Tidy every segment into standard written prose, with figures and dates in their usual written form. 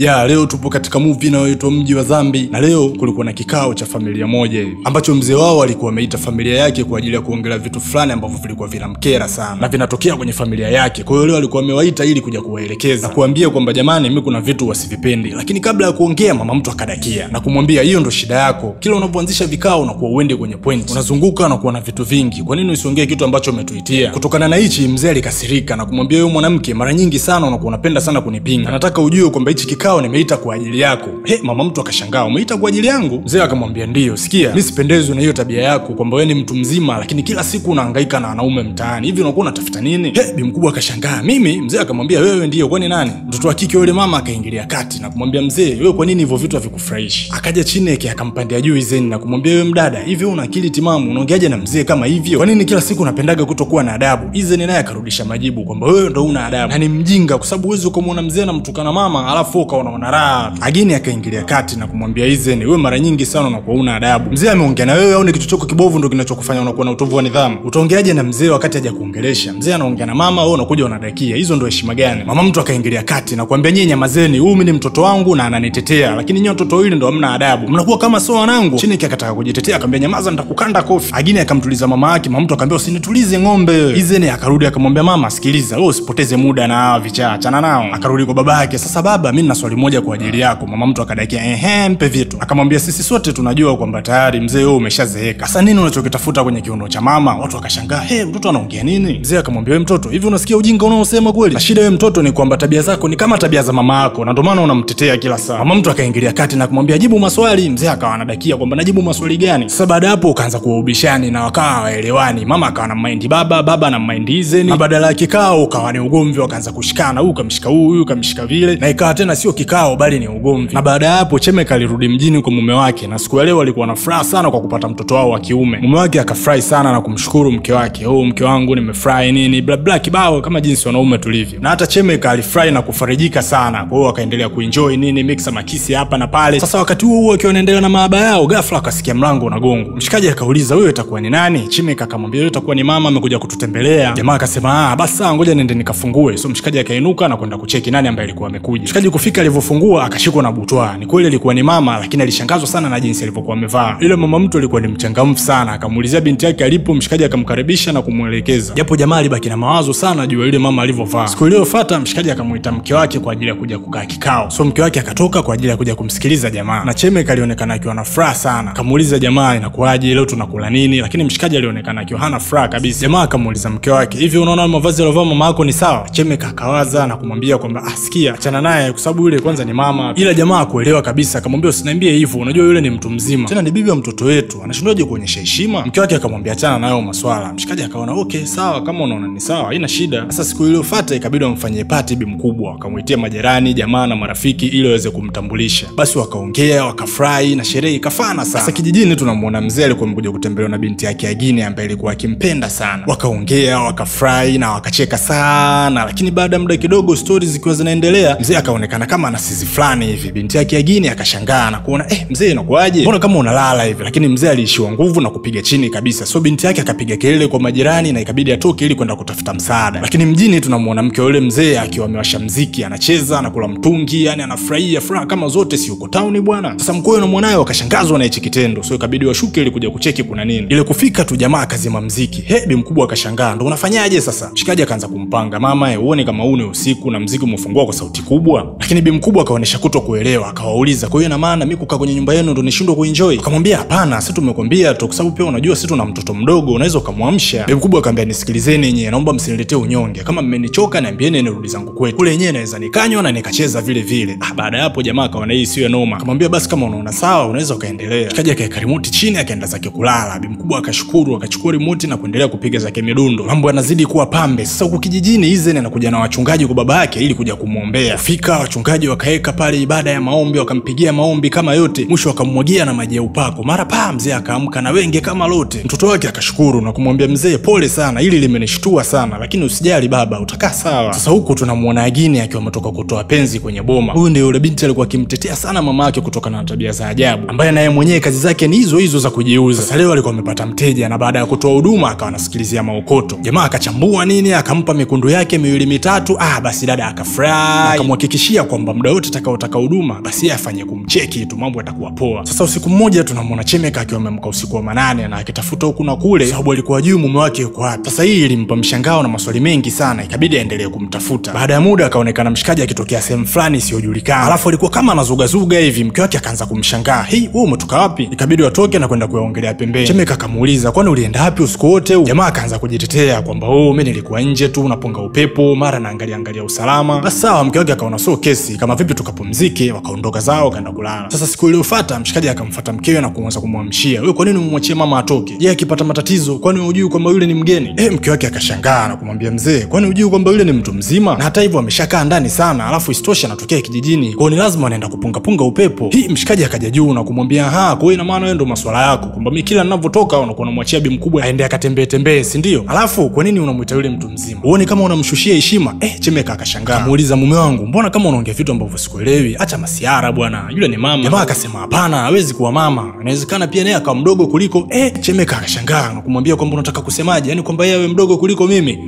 Ya leo tupo katika movie inayoitwa Mji wa Dhambi, na leo kulikuwa na kikao cha familia moja hivi ambacho mzee wao alikuwa ameita familia yake kwa ajili ya kuongelea vitu fulani ambavyo vilikuwa vinamkera sana na vinatokea kwenye familia yake. Kwa hiyo leo alikuwa amewaita ili kuja kuwaelekeza na kuambia kwamba jamani, mimi kuna vitu wasivipendi. Lakini kabla ya kuongea mama mtu akadakia na kumwambia hiyo ndo shida yako. Kila unapoanzisha vikao unakuwa uende kwenye point. Unazunguka na kuwa na vitu vingi. Kwa nini usiongee kitu ambacho umetuitia? Kutokana na hichi mzee alikasirika na kumwambia wewe mwanamke, mara nyingi sana unakuwa unapenda sana kunipinga. Nataka ujue kwamba hichi kikao nimeita kwa ajili yako. Mama mtu akashangaa, umeita kwa ajili yangu? Mzee akamwambia ndio, sikia, mimi sipendezwi na hiyo tabia yako kwamba wewe ni mtu mzima lakini kila siku unahangaika na wanaume mtaani. Hivi unakuwa unatafuta nini? Bi mkubwa akashangaa, mimi? Mzee akamwambia wewe ndio, kwani nani? Mtoto wa kike yule mama akaingilia kati na kumwambia mzee, wewe kwa nini hivyo vitu havikufurahishi? Akaja chini yake akampandia juu Izeni na kumwambia wewe mdada, hivi una akili timamu? Unaongeaje na mzee kama hivyo? Kwa nini kila siku unapendaga kutokuwa na adabu? Izeni naye akarudisha majibu kwamba wewe ndo una adabu na ni mjinga kwa sababu huwezi kumuona mzee anamtukana mama alafu ukaona raha. Agini akaingilia kati na kumwambia Izeni, wewe mara nyingi sana unakuwa una adabu. Mzee ameongea na wewe au ni kitu chako kibovu ndio kinachokufanya unakuwa na utovu wa nidhamu? Utaongeaje na mzee wakati haja kuongelesha? Mzee anaongea na mama, wewe unakuja unadakia. Hizo ndio heshima gani? Mama mtu akaingilia kati na kuambia nyinyi nyamazeni, huyu mimi ni mtoto wangu na ananitetea, lakini nyinyi watoto wawili ndio hamna adabu. Mnakuwa kama sio wanangu. Chini akataka kujitetea akamwambia nyamaza nitakukanda kofi. Agini akamtuliza mama yake. Mama mtu akamwambia usinitulize ng'ombe. Izeni akarudi akamwambia mama, sikiliza, wewe usipoteze muda na hawa vichaa, achana nao. Akarudi kwa baba yake, sasa baba, mimi nina swali moja kwa ajili yako. Mama mtu akadakia mpe vitu. Akamwambia sisi sote tunajua kwamba tayari mzee wewe umeshazeeka. Sasa nini unachokitafuta kwenye kiuno cha mama? Watu wakashangaa, mtoto anaongea nini? Mzee akamwambia wewe mtoto, hivi unasikia ujinga unaosema kweli? Na shida wewe mtoto ni kwamba tabia zako ni kama tabia za mama yako na ndio maana unamtetea kila saa. Mama mtu akaingilia kati na kumwambia jibu maswali. Mzee akawa anadakia kwamba najibu maswali gani? Sasa baada hapo ukaanza kuubishani na wakawa waelewani. Mama akawa na mind baba na mind Izeni, na badala ya kikao ukawa ni ugomvi, wakaanza kushikana, huyu kamshika huyu kamshika vile, na ikawa tena sio kikao bali ni ugomvi. Na baada hapo Chemeka alirudi mjini kwa mume wake, na siku ya leo alikuwa na furaha sana kwa kupata mtoto wao wa kiume. Mume wake akafurahi sana na kumshukuru mke wake, mke wangu nimefurahi nini bla bla kibao kama jinsi wanaume tulivyo. Na hata Chemeka alifurahi na kufarijika sana. Kwa hiyo akaendelea kuenjoy nini mixa makisi hapa na pale. Sasa wakati huo akiwa anaendelea na mahaba yao, ghafla akasikia mlango unagongwa. Mshikaji akauliza wewe itakuwa ni nani? Chemeka akamwambia wewe itakuwa ni mama amekuja kututembelea. Jamaa akasema basi sawa, ngoja nende nikafungue. So mshikaji akainuka na kwenda kucheki nani ambaye alikuwa amekuja. Mshikaji kufika alivyofungua akashikwa na butwa. Ni kweli alikuwa ni mama, lakini alishangazwa sana na jinsi alivyokuwa amevaa. Ile mama mtu alikuwa ni mchangamfu sana. Akamuulizia binti yake alipo. Mshikaji akamkaribisha na kumuelekeza, japo jamaa alibaki na mawazo sana juu ya ile mama alivyovaa. Siku iliyofuata mshikaji akamuita mke wake kwa ajili ya kuja kukaa kikao. So mke wake akatoka kwa ajili ya kuja kumsikiliza jamaa, na Chemeka alionekana akiwa na furaha sana. Akamuuliza jamaa, inakuaje leo, tunakula nini? Lakini mshikaji alionekana akiwa hana furaha kabisa. Jamaa akamuuliza mke wake, hivi unaona mavazi aliyovaa mama yako ni sawa? Chemeka akawaza na kumwambia kwamba sikia, achana naye kwa sababu yule kwanza ni mama. Ila jamaa akuelewa kabisa, akamwambia usiniambie hivyo, unajua yule ni mtu mzima, tena ni bibi wa mtoto wetu, anashindaje kuonyesha heshima? Mke wake akamwambia achana nayo maswala. Mshikaji akaona okay sawa, kama unaona ni sawa haina shida. Sasa siku iliyofuata ikabidi wamfanyie party bi mkubwa, akamuitia majirani, jamaa na marafiki ili waweze kumtambulisha. Basi wakaongea, wakafurahi na sherehe ikafana sana. Sasa kijijini tunamuona mzee alikuwa amekuja kutembelewa na binti yake Agini ambaye alikuwa akimpenda sana. Wakaongea, wakafurahi na wakacheka sana, lakini baada ya muda kidogo stories zikiwa zinaendelea, mzee akaonekana kama anasizi fulani hivi. Binti yake Agini akashangaa na kuona mzee inakuaje? Mbona kama unalala hivi? Lakini mzee aliishiwa nguvu na kupiga chini kabisa. So binti yake akapiga kelele kwa majirani na ikabidi atoke ili kwenda kutafuta msaada. Lakini mjini tunamuona mke yule mzee akiwa amewasha muziki, anacheza, anakula mtungi, yani anafurahia furaha kama zote si uko town bwana. Sasa mkoyo na mwanae wakashangazwa na hichi kitendo. So ikabidi washuke ili kuja kucheki kuna nini. Ile kufika tu jamaa akazima muziki. Bi mkubwa akashangaa, ndo unafanyaje sasa? Mshikaji akaanza kumpanga, mama uone kama une usiku na muziki umefungua kwa sauti kubwa. Lakini bi mkubwa akaonesha kutokuelewa, akawauliza kwa hiyo na maana mimi kukaa kwenye nyumba yenu ndo nishindwe kuenjoy? Akamwambia hapana, sisi tumekwambia tu kwa sababu pia unajua sisi tuna mtoto mdogo, unaweza ukamwamsha. Bi mkubwa akamwambia nisikilizeni yenyewe, naomba msiniletee unyonge, kama mmenichoka niambieni nirudi zangu kwetu. Kule yenyewe naweza nikanywa na nikacheza vile vile. Baada ya hapo jamaa akaona hii sio noma. Akamwambia basi kama unaona sawa unaweza ukaendelea. Mshikaji akaeka remote chini akaenda zake kulala. Bi mkubwa akashukuru, akachukua remote na kuendelea kupiga zake midundo. Mambo yanazidi kuwa pambe. Sasa huko kijijini Izeni anakuja na wachungaji kwa baba yake ili kuja kumuombea. Fika wachungaji wakaeka pale ibada ya maombi, wakampigia maombi kama yote, mwisho wakamwagia na maji ya upako. Mara mzee akaamka na wenge kama lote. Mtoto wake akashukuru na kumwambia mzee, pole sana, hili limenishtua sana, lakini usijali baba, utakaa sawa. Sasa huko tunamuona Agini akiwa ametoka kutoa penzi kwenye boma. Huyu ndio yule binti alikuwa akimtetea sana mama yake kutokana na tabia za ajabu, ambaye naye mwenyewe kazi zake ni hizo hizo za kujiuza. Sasa leo alikuwa amepata mteja, na baada ya kutoa huduma akawa anasikilizia maokoto. Jamaa akachambua nini, akampa mikundu yake miwili mitatu. Basi dada akafurahi, akamhakikishia kwamba kwamba muda wote atakaotaka huduma basi yeye afanye kumcheki tu, mambo yatakuwa poa. Sasa usiku mmoja tunamwona Chemeka akiwa amemka usiku wa manane na akitafuta huku na kule, sababu alikuwa hajui mume wake yuko wapi. Sasa hii ilimpa mshangao na maswali mengi sana, ikabidi aendelee kumtafuta. Baada ya muda akaonekana mshikaji akitokea sehemu fulani isiyojulikana, alafu alikuwa kama anazugazuga hivi. Mke wake akaanza kumshangaa, "Hii wewe umetoka wapi?" Ikabidi watoke na kwenda kuyaongelea pembeni. Chemeka akamuuliza, "Kwani ulienda wapi usiku wote?" Jamaa akaanza kujitetea kwamba mimi nilikuwa nje tu napunga upepo, mara naangalia usalama. Basi sawa, mke wake akaona sio kesi, kama vipi tukapumzike. Wakaondoka zao kaenda kulala. Sasa siku iliyofuata mshikaji akamfuata mkewe na kuanza kumwamshia, "Wewe kwa nini umemwachia mama atoke? Yeye akipata matatizo kwani hujui kwamba yule ni mgeni?" Mke wake akashangaa na kumwambia, "Mzee, kwani hujui kwamba yule ni mtu mzima? Na hata hivyo ameshakaa ndani sana, alafu istosha anatokea kijijini. Kwa ni lazima anaenda kupunga upepo." Hii mshikaji akaja juu na kumwambia, "Ha, kwa hiyo ina maana wewe ndo masuala yako kwamba mimi kila ninavyotoka unakuwa unamwachia bi mkubwa aende akatembee, si ndio? Alafu kwa nini unamuita yule mtu mzima? Uone kama unamshushia heshima." Chemeka akashangaa. Akamuuliza, "Mume wangu, mbona kama unaongea vitu ambavyo sikuelewi? Acha masiara bwana. Yule ni mama." Jamaa akasema, "Hapana, hawezi kuwa mama. Inawezekana pia naye akawa mdogo kuliko." Chemeka akashangaa na kumwambia kwamba unataka kusemaje? Yaani kwamba yeye mdogo kuliko mimi?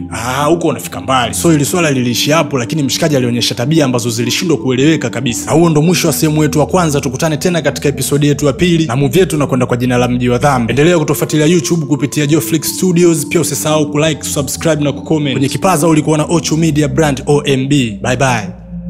Huko unafika mbali. So ili swala liliishi hapo, lakini mshikaji alionyesha tabia ambazo zilishindwa kueleweka kabisa. Na huo ndo mwisho wa sehemu yetu ya kwanza. Tukutane tena katika episode yetu ya pili na movie yetu inakwenda kwa jina la Mji wa Dhambi. Endelea kutufuatilia YouTube kupitia Joflix Studios. Pia usisahau kulike, subscribe na kucomment. Kwenye kipaza ulikuwa na Ocho Media Brand OMB. Bye bye.